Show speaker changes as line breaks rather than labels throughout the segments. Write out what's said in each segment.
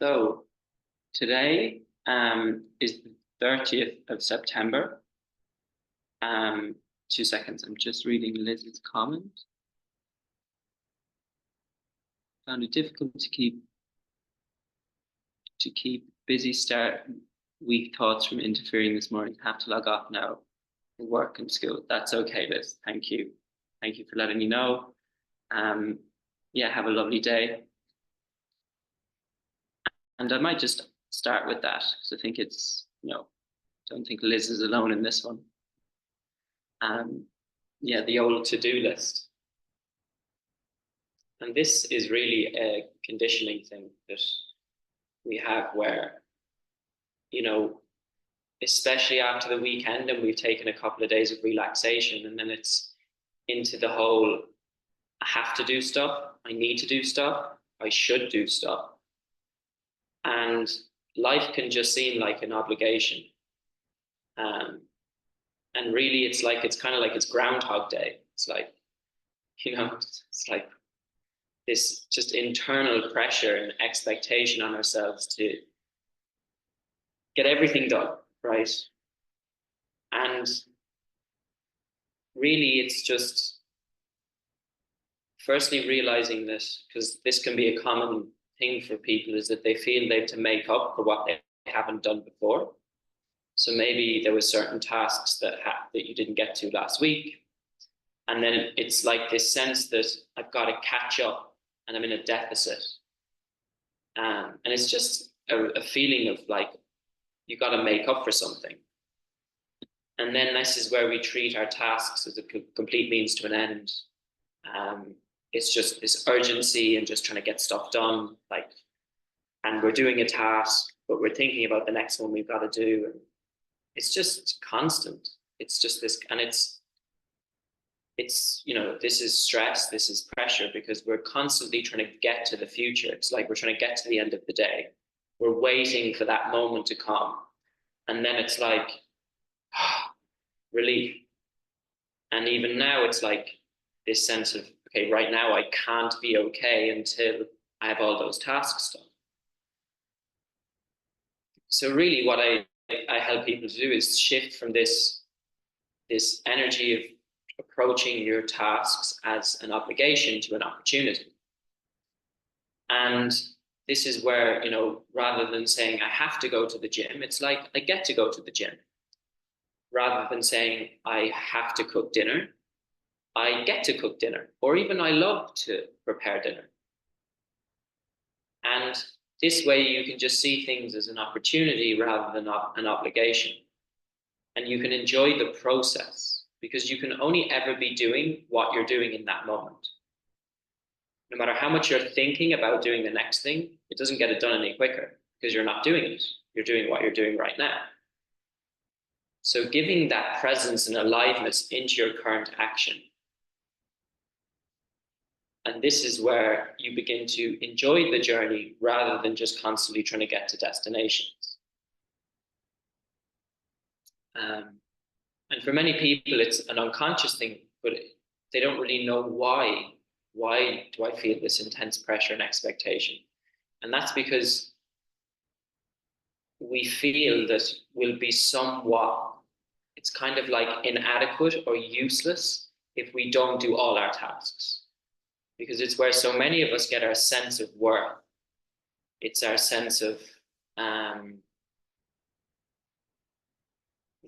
So today is the 30th of September. 2 seconds, I'm just reading Liz's comment. Found it difficult to keep busy start week thoughts from interfering this morning. Have to log off now for work and school. That's okay, Liz. Thank you. Thank you for letting me know. Yeah, have a lovely day. And I might just start with that because I think it's, don't think Liz is alone in this one. Yeah, the old to-do list. And this is really a conditioning thing that we have where, especially after the weekend and we've taken a couple of days of relaxation, and then it's into the whole, I have to do stuff, I need to do stuff, I should do stuff. And life can just seem like an obligation. And really it's kind of like it's Groundhog Day. It's like, it's like this just internal pressure and expectation on ourselves to get everything done, right? And really it's just firstly realizing this, because this can be a common thing for people, is that they feel they have to make up for what they haven't done before. So maybe there were certain tasks that you didn't get to last week. And then it's like this sense that I've got to catch up and I'm in a deficit. And it's just a feeling of like, you got to make up for something. And then this is where we treat our tasks as a complete means to an end. It's just this urgency and just trying to get stuff done. And we're doing a task, but we're thinking about the next one we've got to do. And it's just constant. It's just this, and it's, this is stress, this is pressure, because we're constantly trying to get to the future. It's like we're trying to get to the end of the day. We're waiting for that moment to come. And then it's like, relief. And even now it's like this sense of, okay, right now I can't be okay until I have all those tasks done. So really what I help people to do is shift from this energy of approaching your tasks as an obligation to an opportunity. And this is where, rather than saying I have to go to the gym, it's like I get to go to the gym. Rather than saying I have to cook dinner, I get to cook dinner, or even I love to prepare dinner. And this way you can just see things as an opportunity rather than an obligation. And you can enjoy the process, because you can only ever be doing what you're doing in that moment. No matter how much you're thinking about doing the next thing, it doesn't get it done any quicker because you're not doing it. You're doing what you're doing right now. So giving that presence and aliveness into your current action. And this is where you begin to enjoy the journey rather than just constantly trying to get to destinations. And for many people, it's an unconscious thing, but they don't really know why. Why do I feel this intense pressure and expectation? And that's because we feel that we'll be somewhat, it's kind of like inadequate or useless if we don't do all our tasks. Because it's where so many of us get our sense of worth. It's our sense of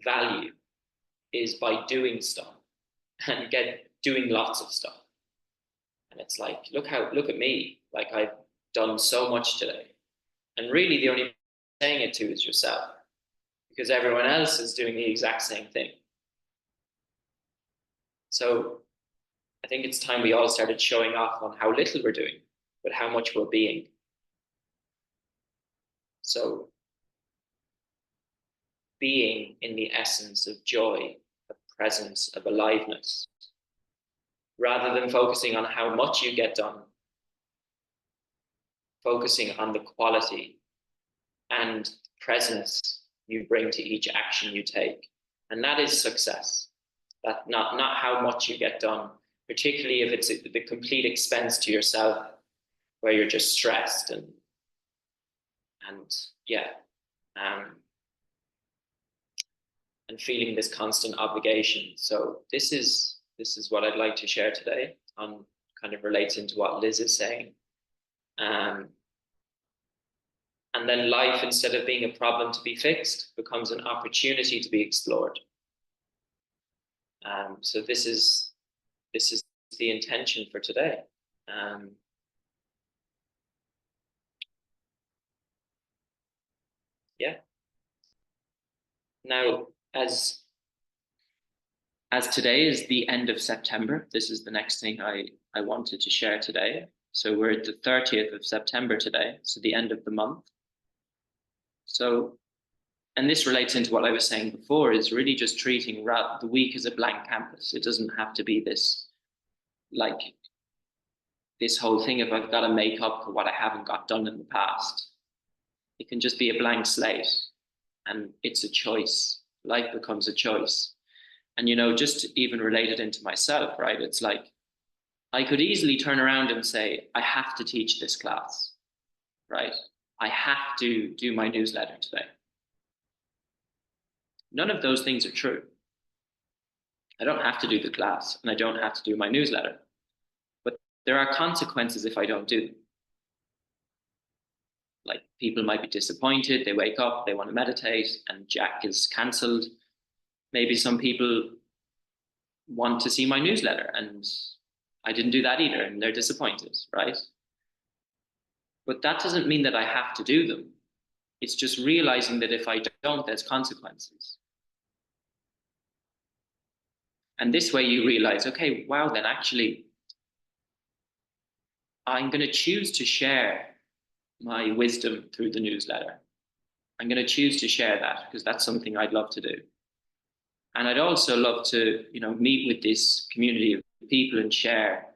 value is by doing stuff and doing lots of stuff. And it's like, look at me. Like, I've done so much today. And really the only person saying it to is yourself, because everyone else is doing the exact same thing. So I think it's time we all started showing off on how little we're doing, but how much we're being. So being in the essence of joy, of presence, of aliveness, rather than focusing on how much you get done, focusing on the quality and presence you bring to each action you take. And that is success. That not how much you get done, particularly if it's the complete expense to yourself, where you're just stressed and and yeah, and feeling this constant obligation. So this is what I'd like to share today, on kind of relates into what Liz is saying. And then life, instead of being a problem to be fixed, becomes an opportunity to be explored. So this is the intention for today. Yeah. Now, as today is the end of September, this is the next thing I wanted to share today. So we're at the 30th of September today, so the end of the month. So, and this relates into what I was saying before, is really just treating the week as a blank canvas. It doesn't have to be this, like, this whole thing of I've got to make up for what I haven't got done in the past. It can just be a blank slate, and it's a choice. Life becomes a choice. And, you know, just even related into myself, right? It's like, I could easily turn around and say, I have to teach this class, right? I have to do my newsletter today. None of those things are true. I don't have to do the class, and I don't have to do my newsletter. But there are consequences if I don't do them. Like, people might be disappointed, they wake up, they want to meditate, and Jack is cancelled. Maybe some people want to see my newsletter, and I didn't do that either, and they're disappointed, right? But that doesn't mean that I have to do them. It's just realizing that if I don't, there's consequences. And this way you realize, okay, wow, then actually, I'm going to choose to share my wisdom through the newsletter. I'm going to choose to share that because that's something I'd love to do. And I'd also love to, you know, meet with this community of people and share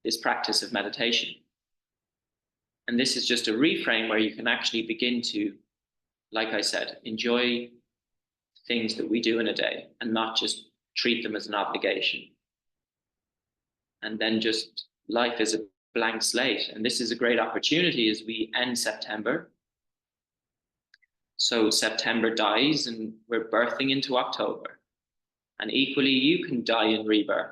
this practice of meditation. And this is just a reframe where you can actually begin to, like I said, enjoy things that we do in a day and not just treat them as an obligation. And then just life is a blank slate. And this is a great opportunity as we end September. So September dies and we're birthing into October. And equally, you can die in rebirth.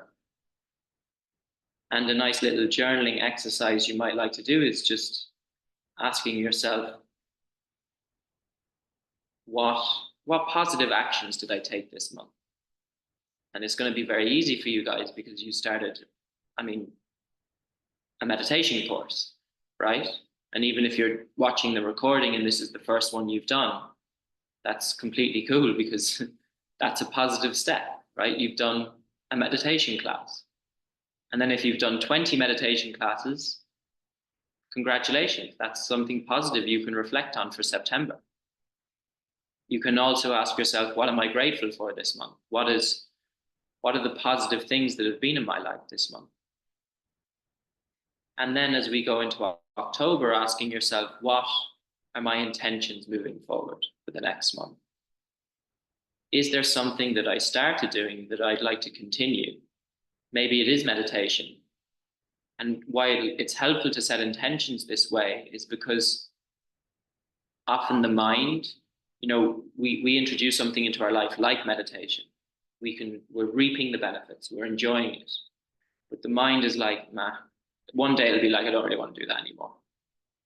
And a nice little journaling exercise you might like to do is just asking yourself, what positive actions did I take this month? And it's going to be very easy for you guys because you started, I mean, a meditation course, right? And even if you're watching the recording and this is the first one you've done, that's completely cool because that's a positive step, right? You've done a meditation class. And then if you've done 20 meditation classes, congratulations, that's something positive you can reflect on for September. You can also ask yourself, what am I grateful for this month? What are the positive things that have been in my life this month? And then as we go into October, asking yourself, what are my intentions moving forward for the next month? Is there something that I started doing that I'd like to continue? Maybe it is meditation. And why it's helpful to set intentions this way is because often the mind, you know, we introduce something into our life like meditation. We're reaping the benefits, we're enjoying it. But the mind is like, nah, one day it'll be like, I don't really want to do that anymore.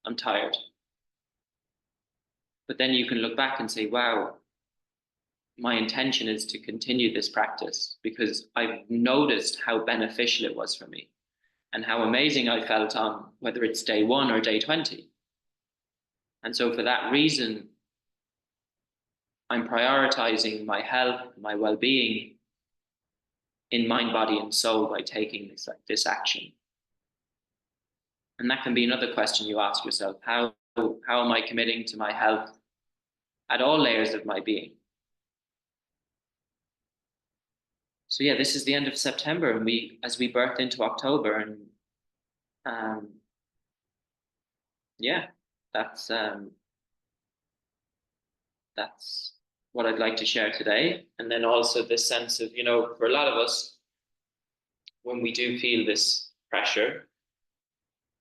I'm tired. But then you can look back and say, wow, my intention is to continue this practice because I've noticed how beneficial it was for me and how amazing I felt on whether it's day 1 or day 20. And so for that reason, I'm prioritizing my health, my well-being in mind, body, and soul by taking this action. And that can be another question you ask yourself. How am I committing to my health at all layers of my being? So yeah, this is the end of September, and as we birth into October, and yeah, that's what I'd like to share today. And then also this sense of, you know, for a lot of us, when we do feel this pressure,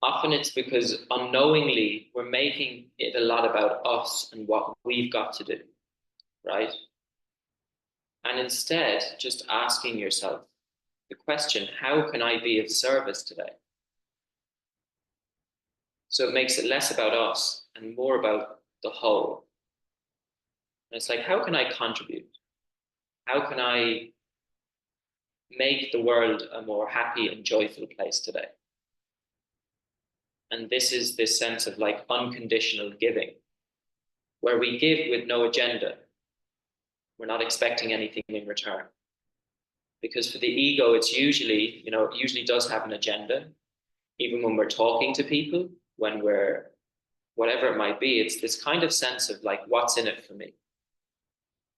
often it's because unknowingly we're making it a lot about us and what we've got to do, right? And instead, just asking yourself the question, how can I be of service today? So it makes it less about us and more about the whole. And it's like, how can I contribute? How can I make the world a more happy and joyful place today? And this is this sense of like unconditional giving, where we give with no agenda. We're not expecting anything in return. Because for the ego, it's usually, it usually does have an agenda. Even when we're talking to people, when we're, whatever it might be, it's this kind of sense of like, what's in it for me?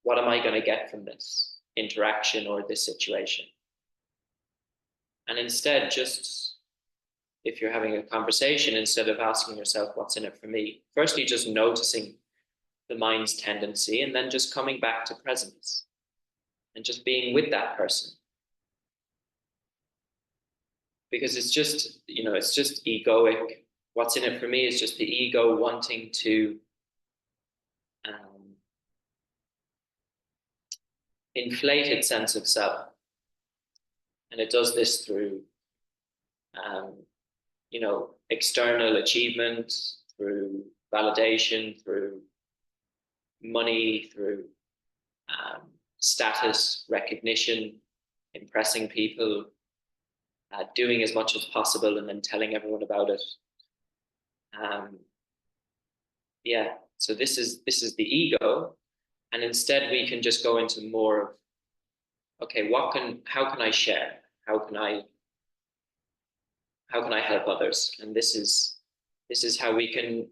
What am I going to get from this interaction or this situation? And instead, just if you're having a conversation, instead of asking yourself, what's in it for me? Firstly, just noticing the mind's tendency and then just coming back to presence and just being with that person. Because it's just, it's just egoic. What's in it for me is just the ego wanting to inflate its sense of self. And it does this through, external achievement, through validation, through money, through status, recognition, impressing people, doing as much as possible, and then telling everyone about it. So this is the ego, and instead we can just go into more of, okay, how can I share? How can I help others? And this is how we can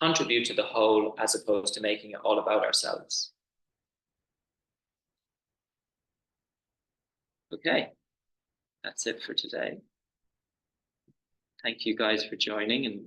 contribute to the whole as opposed to making it all about ourselves. Okay, that's it for today. Thank you guys for joining and